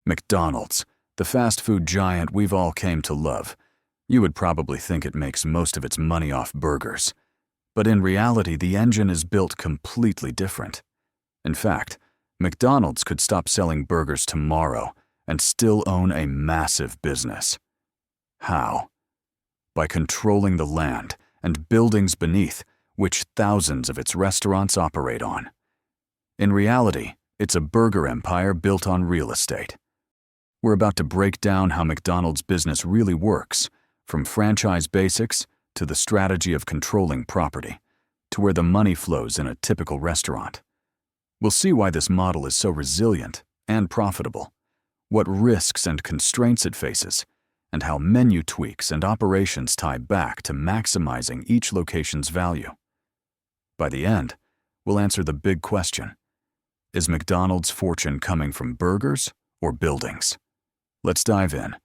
McDonald's, the fast food giant we've all came to love. You would probably think it makes most of its money off burgers. But in reality, the engine is built completely different. In fact, McDonald's could stop selling burgers tomorrow and still own a massive business. How? By controlling the land and buildings beneath which thousands of its restaurants operate on. In reality, it's a burger empire built on real estate. We're about to break down how McDonald's business really works, from franchise basics to the strategy of controlling property, to where the money flows in a typical restaurant. We'll see why this model is so resilient and profitable, what risks and constraints it faces, and how menu tweaks and operations tie back to maximizing each location's value. By the end, we'll answer the big question: is McDonald's fortune coming from burgers or buildings? Let's dive in.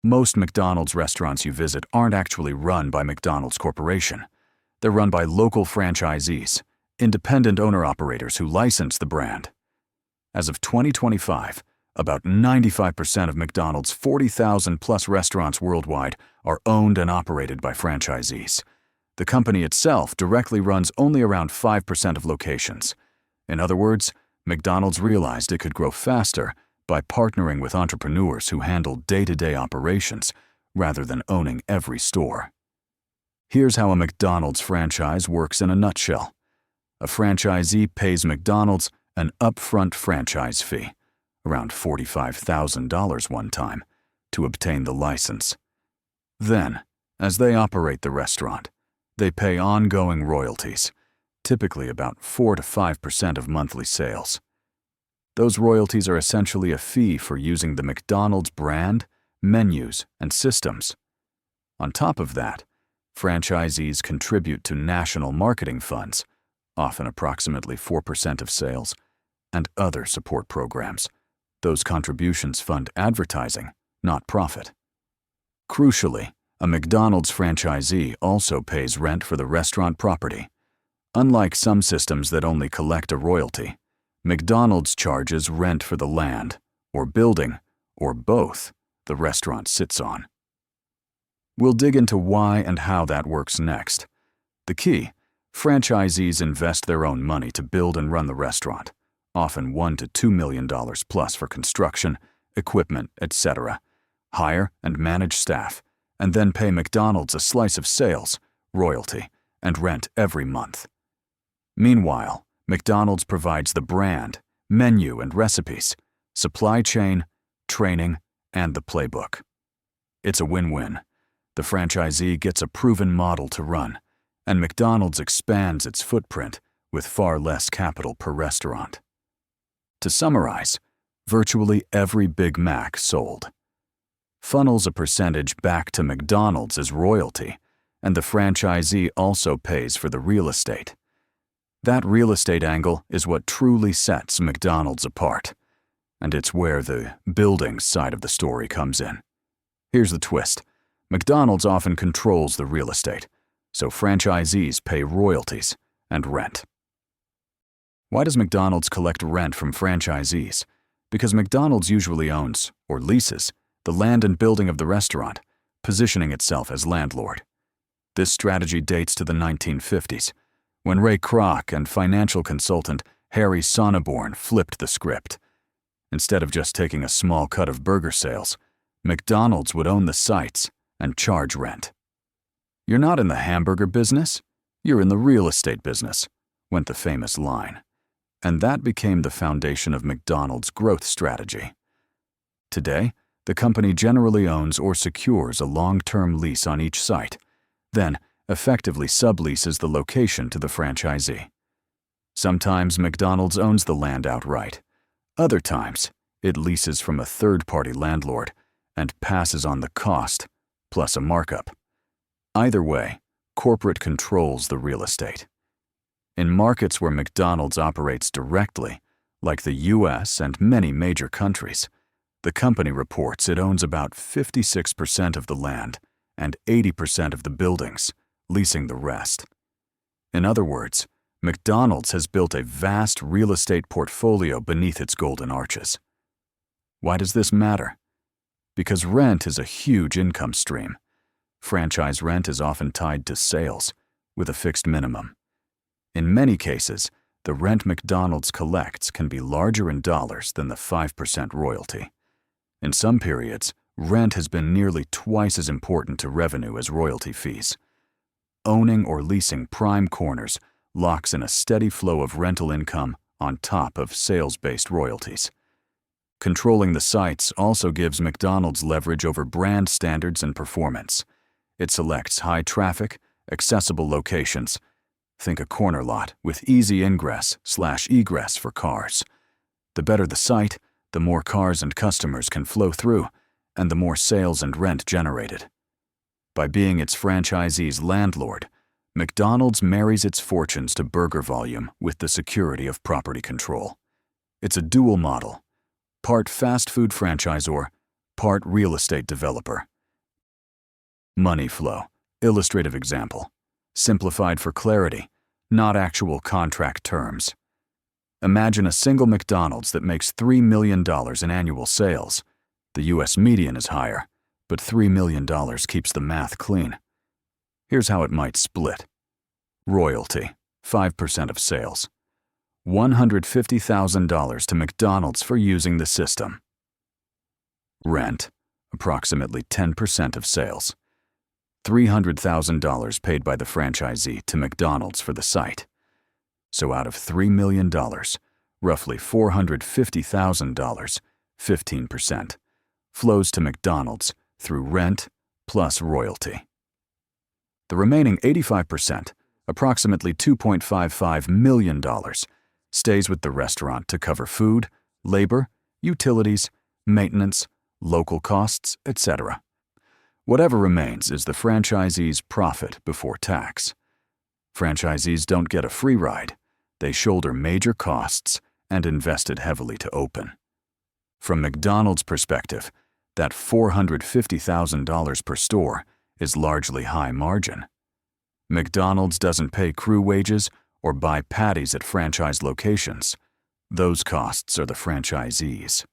Most McDonald's restaurants you visit aren't actually run by McDonald's Corporation. They're run by local franchisees, independent owner-operators who license the brand. As of 2025, about 95% of McDonald's 40,000-plus restaurants worldwide are owned and operated by franchisees. The company itself directly runs only around 5% of locations. In other words, McDonald's realized it could grow faster by partnering with entrepreneurs who handle day-to-day operations rather than owning every store. Here's how a McDonald's franchise works in a nutshell. A franchisee pays McDonald's an upfront franchise fee, around $45,000 one time, to obtain the license. Then, as they operate the restaurant, they pay ongoing royalties, typically about 4 to 5% of monthly sales. Those royalties are essentially a fee for using the McDonald's brand, menus, and systems. On top of that, franchisees contribute to national marketing funds, often approximately 4% of sales, and other support programs. Those contributions fund advertising, not profit. Crucially, a McDonald's franchisee also pays rent for the restaurant property. Unlike some systems that only collect a royalty, McDonald's charges rent for the land, or building, or both, the restaurant sits on. We'll dig into why and how that works next. The key: franchisees invest their own money to build and run the restaurant, often $1 to $2 million plus for construction, equipment, etc., hire and manage staff, and then pay McDonald's a slice of sales, royalty, and rent every month. Meanwhile, McDonald's provides the brand, menu and recipes, supply chain, training, and the playbook. It's a win-win. The franchisee gets a proven model to run, and McDonald's expands its footprint with far less capital per restaurant. To summarize, virtually every Big Mac sold funnels a percentage back to McDonald's as royalty, and the franchisee also pays for the real estate. That real estate angle is what truly sets McDonald's apart, and it's where the buildings side of the story comes in. Here's the twist: McDonald's often controls the real estate, so franchisees pay royalties and rent. Why does McDonald's collect rent from franchisees? Because McDonald's usually owns, or leases, the land and building of the restaurant, positioning itself as landlord. This strategy dates to the 1950s, when Ray Kroc and financial consultant Harry Sonneborn flipped the script. Instead of just taking a small cut of burger sales, McDonald's would own the sites and charge rent. "You're not in the hamburger business, you're in the real estate business," went the famous line. And that became the foundation of McDonald's growth strategy. Today, the company generally owns or secures a long-term lease on each site, then effectively subleases the location to the franchisee. Sometimes McDonald's owns the land outright. Other times, it leases from a third-party landlord and passes on the cost, plus a markup. Either way, corporate controls the real estate. In markets where McDonald's operates directly, like the US and many major countries, the company reports it owns about 56% of the land and 80% of the buildings, leasing the rest. In other words, McDonald's has built a vast real estate portfolio beneath its golden arches. Why does this matter? Because rent is a huge income stream. Franchise rent is often tied to sales, with a fixed minimum. In many cases, the rent McDonald's collects can be larger in dollars than the 5% royalty. In some periods, rent has been nearly twice as important to revenue as royalty fees. Owning or leasing prime corners locks in a steady flow of rental income on top of sales-based royalties. Controlling the sites also gives McDonald's leverage over brand standards and performance. It selects high-traffic, accessible locations. Think a corner lot with easy ingress/egress for cars. The better the site, the more cars and customers can flow through, and the more sales and rent generated. By being its franchisee's landlord, McDonald's marries its fortunes to burger volume with the security of property control. It's a dual model, part fast food franchisor, part real estate developer. Money flow, illustrative example, simplified for clarity, not actual contract terms. Imagine a single McDonald's that makes $3 million in annual sales. The US median is higher, but $3 million keeps the math clean. Here's how it might split. Royalty, 5% of sales. $150,000 to McDonald's for using the system. Rent, approximately 10% of sales. $300,000 paid by the franchisee to McDonald's for the site. So out of $3 million, roughly $450,000, 15%, flows to McDonald's through rent plus royalty. The remaining 85%, approximately $2.55 million, stays with the restaurant to cover food, labor, utilities, maintenance, local costs, etc. Whatever remains is the franchisee's profit before tax. Franchisees don't get a free ride. They shoulder major costs and invested heavily to open. From McDonald's perspective, that $450,000 per store is largely high margin. McDonald's doesn't pay crew wages or buy patties at franchise locations. Those costs are the franchisees.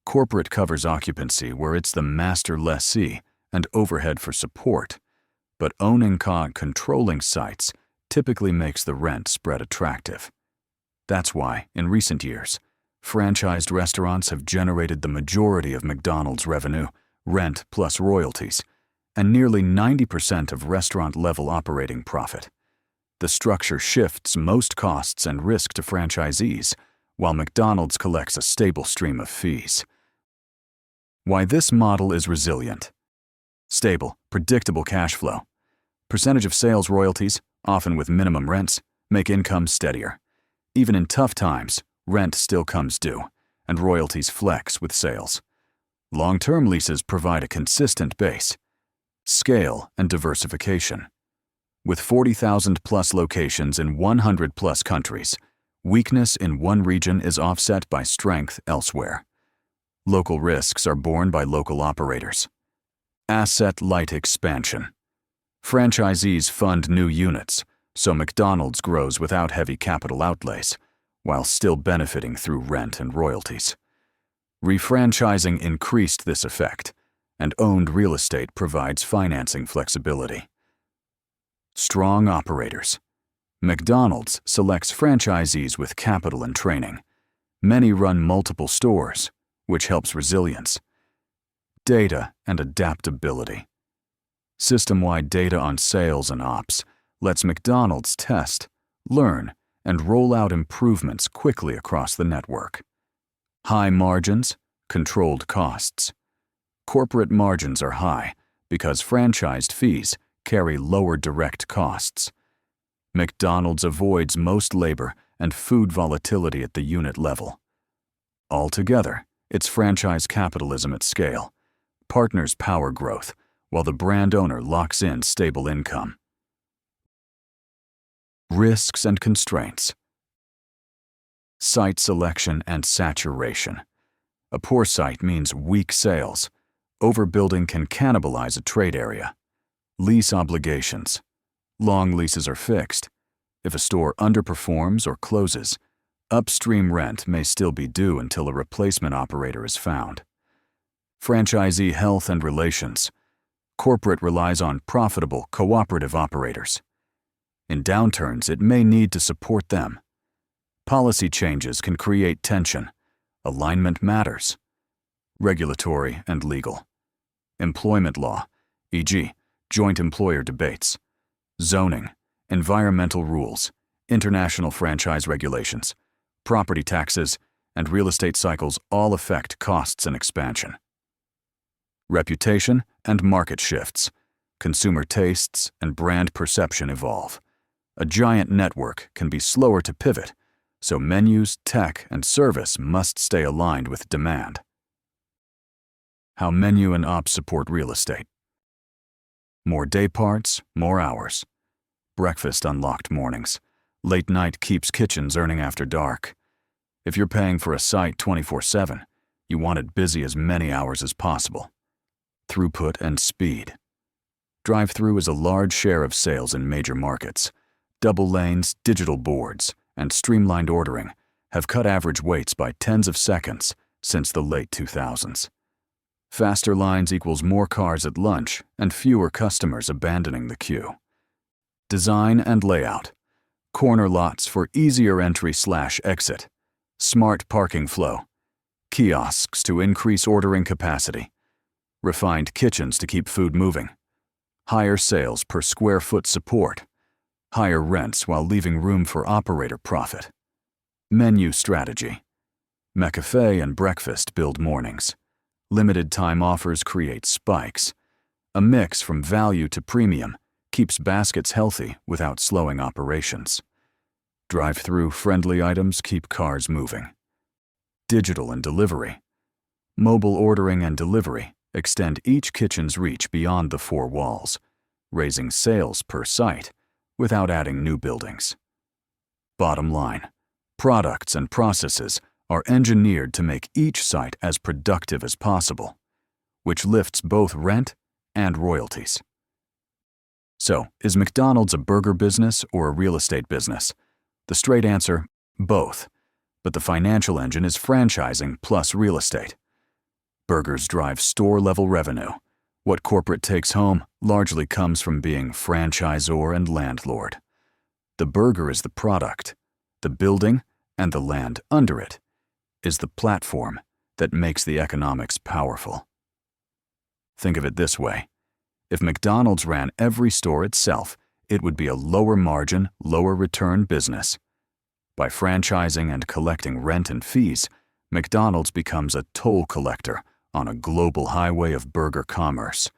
Corporate covers occupancy where it's the master lessee and overhead for support, but owning controlling sites typically makes the rent spread attractive. That's why, in recent years, franchised restaurants have generated the majority of McDonald's revenue, rent plus royalties, and nearly 90% of restaurant-level operating profit. The structure shifts most costs and risk to franchisees, while McDonald's collects a stable stream of fees. Why this model is resilient. Stable, predictable cash flow. Percentage of sales royalties, often with minimum rents, make income steadier. Even in tough times, rent still comes due, and royalties flex with sales. Long-term leases provide a consistent base. Scale and diversification. With 40,000-plus locations in 100-plus countries, weakness in one region is offset by strength elsewhere. Local risks are borne by local operators. Asset-light expansion. Franchisees fund new units, so McDonald's grows without heavy capital outlays, while still benefiting through rent and royalties. Refranchising increased this effect, and owned real estate provides financing flexibility. Strong operators. McDonald's selects franchisees with capital and training. Many run multiple stores, which helps resilience. Data and adaptability. System-wide data on sales and ops lets McDonald's test, learn, and roll out improvements quickly across the network. High margins, controlled costs. Corporate margins are high because franchised fees carry lower direct costs. McDonald's avoids most labor and food volatility at the unit level. Altogether, it's franchise capitalism at scale. Partners power growth, while the brand owner locks in stable income. Risks and constraints. Site selection and saturation. A poor site means weak sales. Overbuilding can cannibalize a trade area. Lease obligations. Long leases are fixed. If a store underperforms or closes, upstream rent may still be due until a replacement operator is found. Franchisee health and relations. Corporate relies on profitable, cooperative operators. In downturns, it may need to support them. Policy changes can create tension. Alignment matters. Regulatory and legal. Employment law, e.g., joint employer debates. Zoning, environmental rules, international franchise regulations, property taxes, and real estate cycles all affect costs and expansion. Reputation and market shifts. Consumer tastes and brand perception evolve. A giant network can be slower to pivot, so menus, tech, and service must stay aligned with demand. How menu and ops support real estate. More day parts, more hours. Breakfast unlocked mornings. Late night keeps kitchens earning after dark. If you're paying for a site 24/7, you want it busy as many hours as possible. Throughput and speed. Drive-Thru is a large share of sales in major markets. Double lanes, digital boards, and streamlined ordering have cut average waits by tens of seconds since the late 2000s. Faster lines equals more cars at lunch and fewer customers abandoning the queue. Design and layout. Corner lots for easier entry/exit. Smart parking flow. Kiosks to increase ordering capacity. Refined kitchens to keep food moving. Higher sales per square foot support. Higher rents while leaving room for operator profit. Menu strategy. McCafe and breakfast build mornings. Limited time offers create spikes. A mix from value to premium keeps baskets healthy without slowing operations. Drive-through friendly items keep cars moving. Digital and delivery. Mobile ordering and delivery extend each kitchen's reach beyond the four walls, raising sales per site without adding new buildings. Bottom line, products and processes are engineered to make each site as productive as possible, which lifts both rent and royalties. So, is McDonald's a burger business or a real estate business? The straight answer, both. But the financial engine is franchising plus real estate. Burgers drive store-level revenue. What corporate takes home largely comes from being franchisor and landlord. The burger is the product. The building and the land under it is the platform that makes the economics powerful. Think of it this way. If McDonald's ran every store itself, it would be a lower margin, lower return business. By franchising and collecting rent and fees, McDonald's becomes a toll collector on a global highway of burger commerce.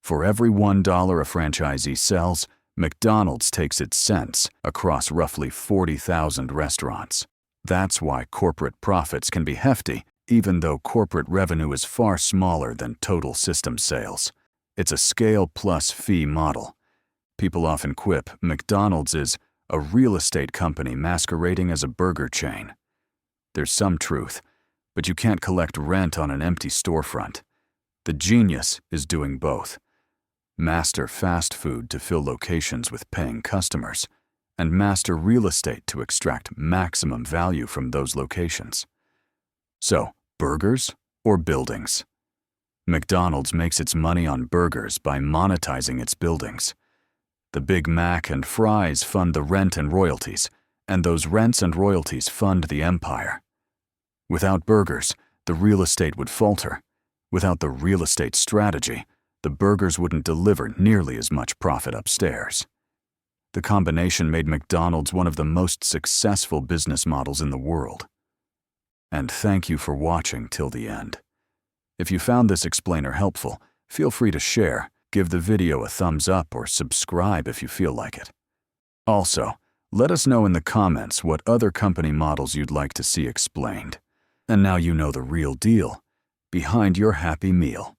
For every $1 a franchisee sells, McDonald's takes its cents across roughly 40,000 restaurants. That's why corporate profits can be hefty, even though corporate revenue is far smaller than total system sales. It's a scale plus fee model. People often quip McDonald's is a real estate company masquerading as a burger chain. There's some truth, but you can't collect rent on an empty storefront. The genius is doing both. Master fast food to fill locations with paying customers, and master real estate to extract maximum value from those locations. So, burgers or buildings? McDonald's makes its money on burgers by monetizing its buildings. The Big Mac and fries fund the rent and royalties, and those rents and royalties fund the empire. Without burgers, the real estate would falter. Without the real estate strategy, the burgers wouldn't deliver nearly as much profit upstairs. The combination made McDonald's one of the most successful business models in the world. And thank you for watching till the end. If you found this explainer helpful, feel free to share, give the video a thumbs up, or subscribe if you feel like it. Also, let us know in the comments what other company models you'd like to see explained. And now you know the real deal behind your happy meal.